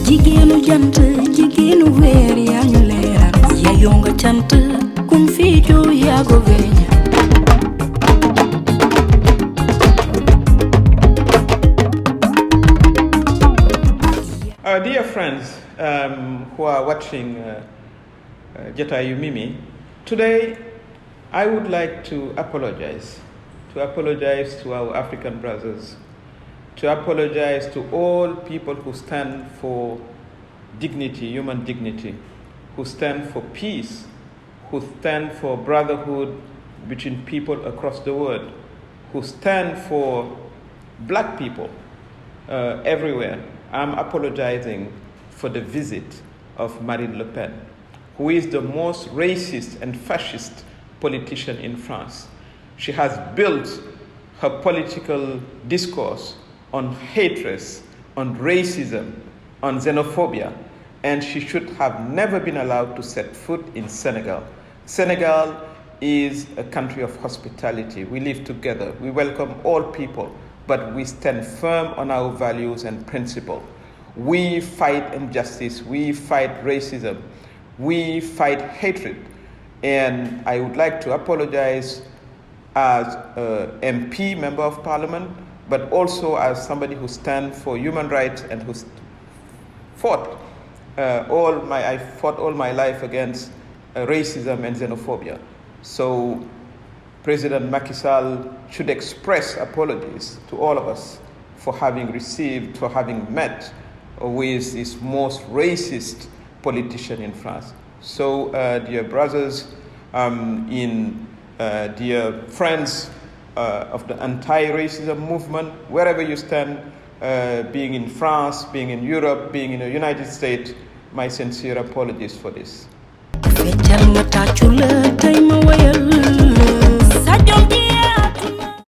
jigéenu jant jigéenu weer yaa ñu leeral ya yonga cant kun fi joo yaa go veña. Dear friends who are watching Jotaayu Mimi, today I would like to apologize to our African brothers, to apologize to all people who stand for dignity, human dignity, who stand for peace, who stand for brotherhood between people across the world, who stand for black people everywhere. I'm apologizing for the visit of Marine Le Pen, who is the most racist and fascist politician in France. She has built her political discourse on hatred, on racism, on xenophobia, and she should have never been allowed to set foot in Senegal. Senegal is a country of hospitality. We live together. We welcome all people, but we stand firm on our values and principles. We fight injustice. We fight racism. We fight hatred. And I would like to apologize as an MP, Member of Parliament, but also as somebody who stands for human rights and who fought I fought all my life against racism and xenophobia. So President Macky Sall should express apologies to all of us for having met with this most racist politician in France. So, dear brothers, dear friends of the anti-racism movement, wherever you stand, being in France, being in Europe, being in the United States, my sincere apologies for this.